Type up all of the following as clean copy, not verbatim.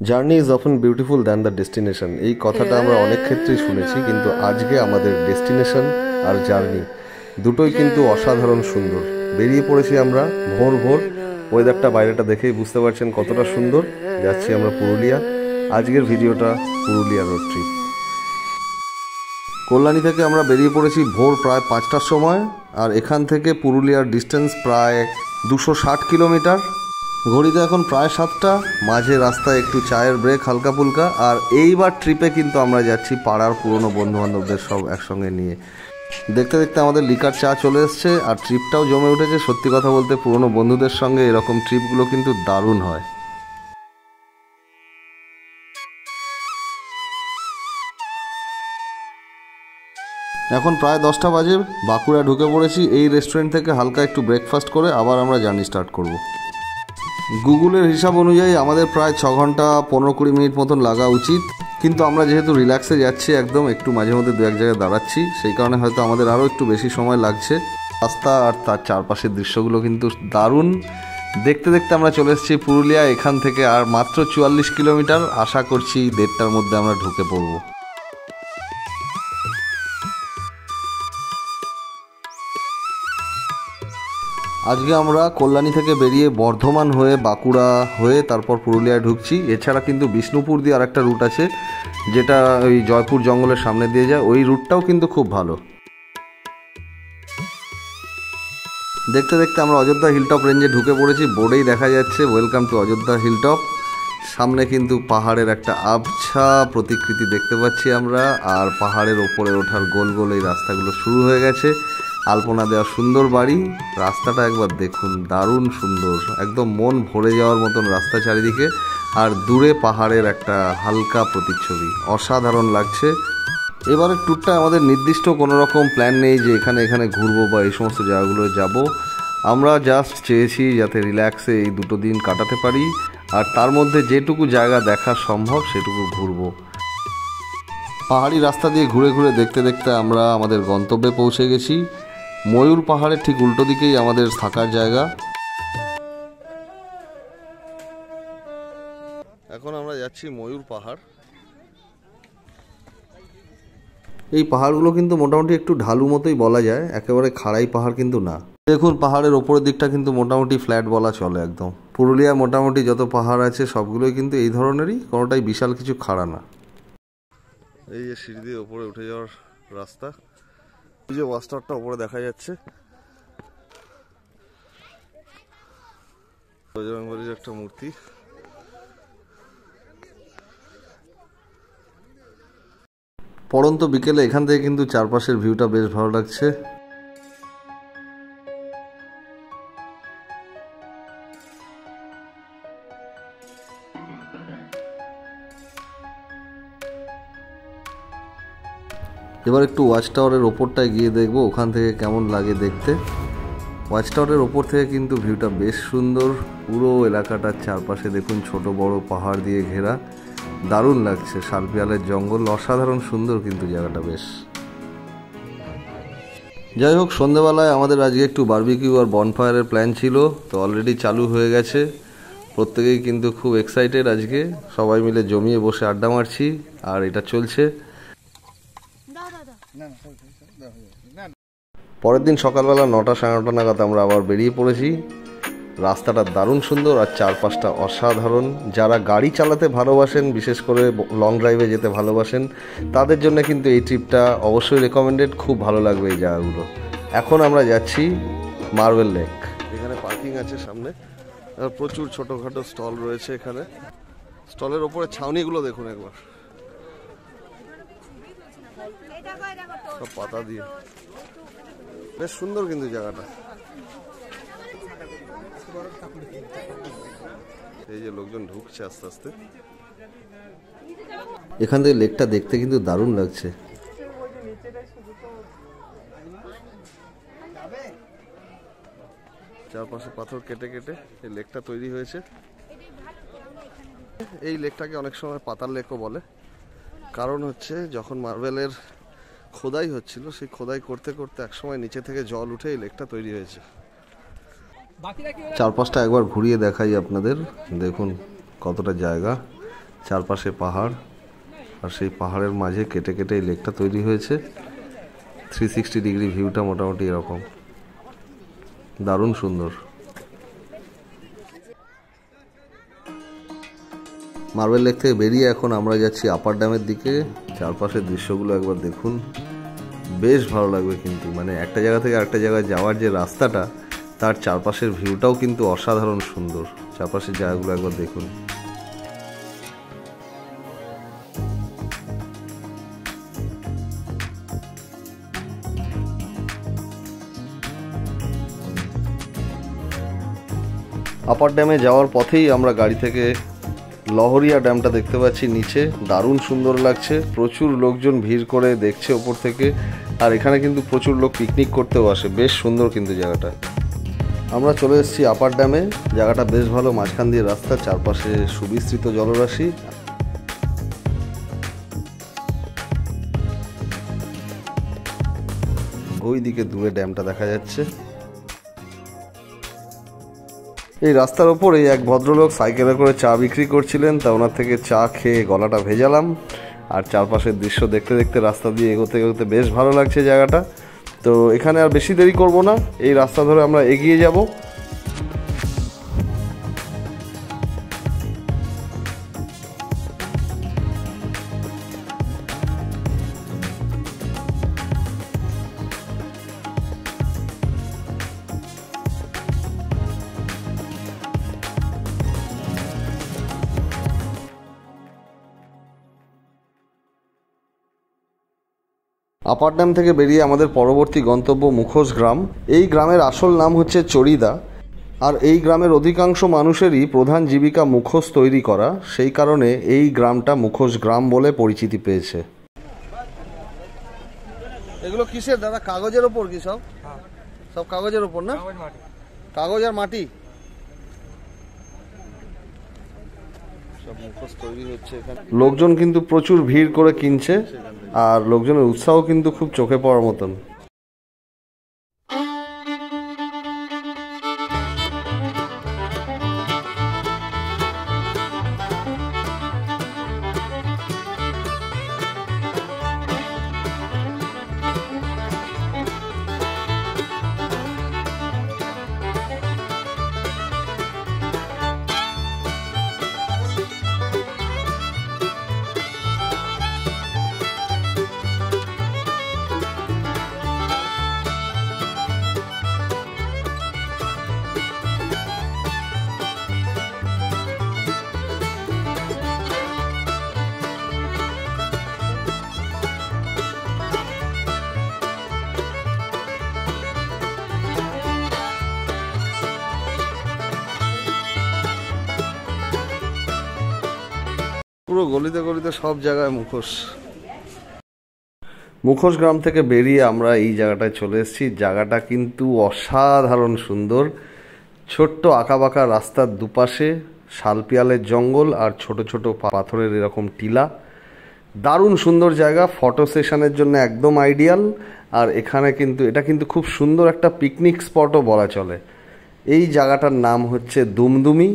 Journey is often beautiful than the destination, এই কথাটা আমরা অনেক ক্ষেত্রেই শুনেছি, কিন্তু আজকে আমাদের ডেস্টিনেশন আর জার্নি দুটোই কিন্তু অসাধারণ সুন্দর। বেরিয়ে পড়েছি আমরা ভোর ভোর, ওয়েদারটা বাইরেটা দেখেই বুঝতে পারছেন কতটা সুন্দর। যাচ্ছি আমরা পুরুলিয়া। আজকের ভিডিওটা পুরুলিয়া রোড ট্রিপ। কল্যাণী থেকে আমরা বেরিয়ে পড়েছি ভোর প্রায় 5টার সময়, আর এখান থেকে পুরুলিয়ার ডিস্টেন্স প্রায় 260 কিলোমিটার। ঘড়িতে এখন প্রায় 7টা, মাঝে রাস্তায় একটু চায়ের ব্রেক হালকা ফুলকা। আর এইবার ট্রিপে কিন্তু আমরা যাচ্ছি পাড়ার পুরনো বন্ধুবান্ধবদের সব একসঙ্গে নিয়ে। দেখতে দেখতে আমাদের লিকার চা চলে এসছে, আর ট্রিপটাও জমে উঠেছে। সত্যি কথা বলতে পুরনো বন্ধুদের সঙ্গে এরকম ট্রিপগুলো কিন্তু দারুণ হয়। এখন প্রায় 10টা বাজে, বাঁকুড়া ঢুকে পড়েছি। এই রেস্টুরেন্ট থেকে হালকা একটু ব্রেকফাস্ট করে আবার আমরা জার্নি স্টার্ট করব। গুগলের হিসাব অনুযায়ী আমাদের প্রায় 6 ঘন্টা 15-20 মিনিট মতন লাগা উচিত, কিন্তু আমরা যেহেতু রিল্যাক্সে যাচ্ছি একদম, একটু মাঝে মধ্যে দু এক জায়গায় দাঁড়াচ্ছি, সেই কারণে হয়তো আমাদের আরও একটু বেশি সময় লাগছে। রাস্তা আর তার চারপাশের দৃশ্যগুলো কিন্তু দারুণ। দেখতে দেখতে আমরা চলে এসেছি পুরুলিয়া। এখান থেকে আর মাত্র 44 কিলোমিটার। আশা করছি 1:30টার মধ্যে আমরা ঢুকে পড়ব। আজকে আমরা কল্যাণী থেকে বেরিয়ে বর্ধমান হয়ে বাঁকুড়া হয়ে তারপর পুরুলিয়ায় ঢুকছি। এছাড়া কিন্তু বিষ্ণুপুর দিয়ে আরেকটা রুট আছে, যেটা ওই জয়পুর জঙ্গলের সামনে দিয়ে যায়। ওই রুটটাও কিন্তু খুব ভালো। দেখতে দেখতে আমরা অযোধ্যা হিলটপ রেঞ্জে ঢুকে পড়েছি। বোর্ডেই দেখা যাচ্ছে ওয়েলকাম টু অযোধ্যা হিলটপ। সামনে কিন্তু পাহাড়ের একটা আবছা প্রতিকৃতি দেখতে পাচ্ছি আমরা, আর পাহাড়ের ওপরে ওঠার গোল গোল এই রাস্তাগুলো শুরু হয়ে গেছে। আলপনা দেওয়া সুন্দর বাড়ি। রাস্তাটা একবার দেখুন, দারুণ সুন্দর, একদম মন ভরে যাওয়ার মতন রাস্তা চারিদিকে, আর দূরে পাহাড়ের একটা হালকা প্রতিচ্ছবি, অসাধারণ লাগছে। এবারের ট্যুরটা আমাদের নির্দিষ্ট কোনো রকম প্ল্যান নেই যে এখানে এখানে ঘুরবো বা এই সমস্ত জায়গাগুলো যাব। আমরা জাস্ট চেয়েছি যাতে রিল্যাক্সে এই 2 দিন কাটাতে পারি, আর তার মধ্যে যেটুকু জায়গা দেখা সম্ভব সেটুকু ঘুরবো। পাহাড়ি রাস্তা দিয়ে ঘুরে ঘুরে দেখতে দেখতে আমরা আমাদের গন্তব্যে পৌঁছে গেছি। ময়ূর পাহাড়ের ঠিক উল্টো দিকেই আমাদের থাকার জায়গা। এখন আমরা যাচ্ছি ময়ূর পাহাড়। এই পাহাড়গুলো কিন্তু মোটামুটি একটু ঢালু মতোই বলা যায়, একেবারে খাড়াই পাহাড় কিন্তু না। দেখুন পাহাড়ের ওপরের দিকটা কিন্তু মোটামুটি ফ্ল্যাট বলা চলে একদম। পুরুলিয়ার মোটামুটি যত পাহাড় আছে সবগুলোই কিন্তু এই ধরনেরই, কোনোটাই বিশাল কিছু খাড়া না। এই যে সিঁড়ি দিয়ে ওপরে উঠে যাওয়ার রাস্তা, এই যে ওয়াচ টাওয়ারটা ওপরে দেখা যাচ্ছে, বজরংবলীর একটা মূর্তি। পড়ন্ত বিকেলে এখান থেকে কিন্তু চারপাশের ভিউটা বেশ ভালো লাগছে। এবার একটু ওয়াচ টাওয়ারের ওপরটায় গিয়ে দেখবো ওখান থেকে কেমন লাগে দেখতে। ওয়াচ টাওয়ারের ওপর থেকে কিন্তু ভিউটা বেশ সুন্দর। পুরো এলাকাটার চারপাশে দেখুন ছোট বড় পাহাড় দিয়ে ঘেরা, দারুণ লাগছে। শালপিয়ালের জঙ্গল, অসাধারণ সুন্দর কিন্তু জায়গাটা বেশ। যাই হোক, সন্ধ্যেবেলায় আমাদের আজকে একটু বারবিকিউ আর বনফায়ারের প্ল্যান ছিল, তো অলরেডি চালু হয়ে গেছে। প্রত্যেকেই কিন্তু খুব এক্সাইটেড। আজকে সবাই মিলে জমিয়ে বসে আড্ডা মারছি, আর এটা চলছে। পরের দিন সকালবেলা 9টা সাড়ে 9টা নাগাদ আমরা আবার বেরিয়ে পড়েছি। রাস্তাটা দারুণ সুন্দর আর চারপাশটা অসাধারণ। যারা গাড়ি চালাতে ভালোবাসেন, বিশেষ করে লং ড্রাইভে যেতে ভালোবাসেন, তাদের জন্য কিন্তু এই ট্রিপটা অবশ্যই রেকমেন্ডেড। খুব ভালো লাগবে এই জায়গাগুলো। এখন আমরা যাচ্ছি মার্বেল লেক। এখানে পার্কিং আছে সামনে, আর প্রচুর ছোটোখাটো স্টল রয়েছে এখানে। স্টলের ওপরে ছাউনিগুলো দেখুন একবার, সব পাতা দিয়ে, বেশ সুন্দর কিন্তু জায়গাটা। এই যে লোকজন ঢুকছে আস্তে আস্তে। এখান থেকে লেকটা দেখতে কিন্তু দারুণ লাগছে। চারপাশে পাথর কেটে কেটে এই লেকটা তৈরি হয়েছে। এই লেকটাকে অনেক সময় পাতাল লেকও বলে, কারণ হচ্ছে যখন মার্বেলের খোদাই হচ্ছিল, সেই খোদাই করতে করতে একসময় নিচে থেকে জল উঠে এই লেকটা তৈরি হয়েছে। চারপাশটা একবার ঘুরিয়ে দেখাই আপনাদের, দেখুন কতটা জায়গা। চারপাশে পাহাড়, আর সেই পাহাড়ের মাঝে কেটে কেটে এই লেকটা তৈরি হয়েছে। 360 ডিগ্রি ভিউটা মোটামুটি এরকম, দারুণ সুন্দর। মার্বেল লেক থেকে বেরিয়ে এখন আমরা যাচ্ছি আপার ড্যামের দিকে। চারপাশের দৃশ্যগুলো একবার দেখুন, বেশ ভালো লাগবে কিন্তু। মানে একটা জায়গা থেকে আরেকটা জায়গায় যাওয়ার যে রাস্তাটা, তার চারপাশের ভিউটাও কিন্তু অসাধারণ সুন্দর। চারপাশের জায়গাগুলো একবার দেখুন। আপার ড্যামে যাওয়ার পথেই আমরা গাড়ি থেকে লহরিয়া ড্যামটা দেখতে পাচ্ছি নিচে, দারুণ সুন্দর লাগছে। প্রচুর লোকজন ভিড় করে দেখছে ওপর থেকে, আর এখানে কিন্তু প্রচুর লোক পিকনিক করতেও আসে। বেশ সুন্দর কিন্তু জায়গাটা। আমরা চলে এসেছি আপার ড্যামে। জায়গাটা বেশ ভালো, মাঝখান দিয়ে রাস্তা, চারপাশে সুবিস্তৃত জলরাশি। ওই দিকে দূরে ড্যামটা দেখা যাচ্ছে। এই রাস্তার ওপরে এক ভদ্রলোক সাইকেলে করে চা বিক্রি করছিলেন, তা ওনার থেকে চা খেয়ে গলাটা ভেজালাম। আর চারপাশের দৃশ্য দেখতে দেখতে রাস্তা দিয়ে এগোতে এগোতে বেশ ভালো লাগছে জায়গাটা। তো এখানে আর বেশি দেরি করব না, এই রাস্তা ধরে আমরা এগিয়ে যাব। আপার ড্যাম থেকে বেরিয়ে আমাদের পরবর্তী গন্তব্য মুখোশ গ্রাম। এই গ্রামের আসল নাম হচ্ছে চড়িদা, আর এই গ্রামের অধিকাংশ মানুষেরই প্রধান জীবিকা মুখোশ তৈরি করা। সেই কারণে এই গ্রামটা মুখোশ গ্রাম বলে পরিচিতি পেয়েছে। এগুলো কিসের দাদা? কাগজের ওপর কি সব? সব কাগজের ওপর না? কাগজ আর মাটি সব মুখোশ তৈরি হচ্ছে এখানে। লোকজন কিন্তু প্রচুর ভিড় করে কিনছে, আর লোকজনের উৎসাহ কিন্তু খুব চোখে পড়ার মতন। পুরো গলিতে গলিতে সব জায়গায় মুখোশ। মুখোশ গ্রাম থেকে বেরিয়ে আমরা এই জায়গাটায় চলে এসেছি। জায়গাটা কিন্তু অসাধারণ সুন্দর। ছোট্ট আঁকাবাঁকা রাস্তার দুপাশে শালপিয়ালের জঙ্গল আর ছোট ছোট পাথরের এরকম টিলা। দারুণ সুন্দর জায়গা, ফটো সেশনের জন্য একদম আইডিয়াল। আর এখানে কিন্তু এটা কিন্তু খুব সুন্দর একটা পিকনিক স্পটও বলা চলে। এই জায়গাটার নাম হচ্ছে দুমদুমি,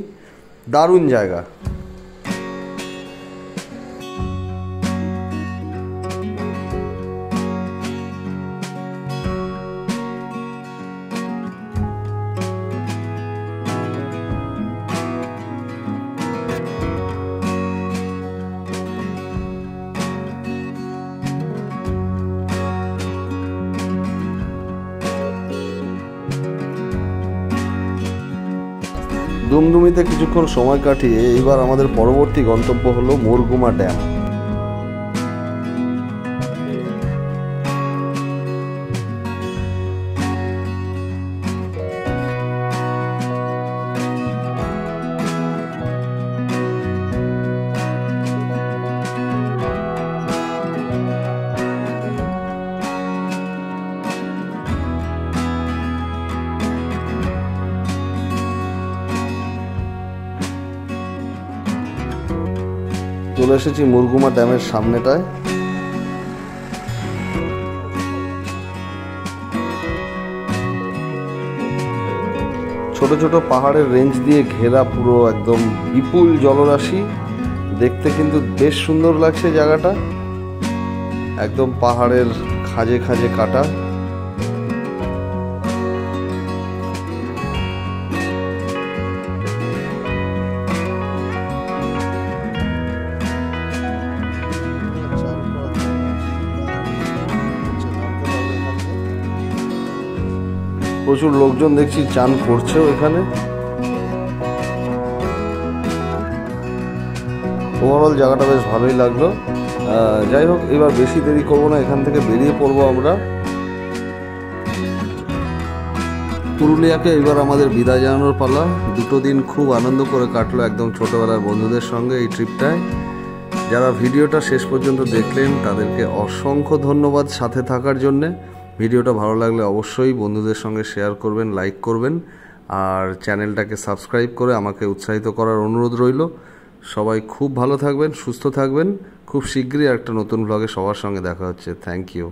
দারুণ জায়গা। দুমদুমিতে কিছুক্ষণ সময় কাটিয়ে এবার আমাদের পরবর্তী গন্তব্য হলো মুরগুমা ড্যাম। চলে এসেছি মুরগুমা ড্যামের সামনেটায়। ছোট ছোট পাহাড়ের রেঞ্জ দিয়ে ঘেরা পুরো একদম বিপুল জলরাশি। দেখতে কিন্তু বেশ সুন্দর লাগছে জায়গাটা, একদম পাহাড়ের খাঁজে খাঁজে কাটা। প্রচুর লোকজন দেখছি চান করছেও এখানে। ওভারঅল জায়গাটা বেশ ভালোই লাগলো। যাই হোক, এবার বেশি দেরি করবো না, এখান থেকে বেরিয়ে পড়বো আমরা। পুরুলিয়াকে এবার আমাদের বিদায় জানানোর পালা। 2 দিন খুব আনন্দ করে কাটলো একদম ছোটবেলার বন্ধুদের সঙ্গে এই ট্রিপটায়। যারা ভিডিওটা শেষ পর্যন্ত দেখলেন তাদেরকে অসংখ্য ধন্যবাদ সাথে থাকার জন্যে। ভিডিওটা ভালো লাগলে অবশ্যই বন্ধুদের সঙ্গে শেয়ার করবেন, লাইক করবেন, আর চ্যানেলটাকে সাবস্ক্রাইব করে আমাকে উৎসাহিত করার অনুরোধ রইল। সবাই খুব ভালো থাকবেন, সুস্থ থাকবেন। খুব শীঘ্রই একটা নতুন ব্লগে সবার সঙ্গে দেখা হচ্ছে। Thank you.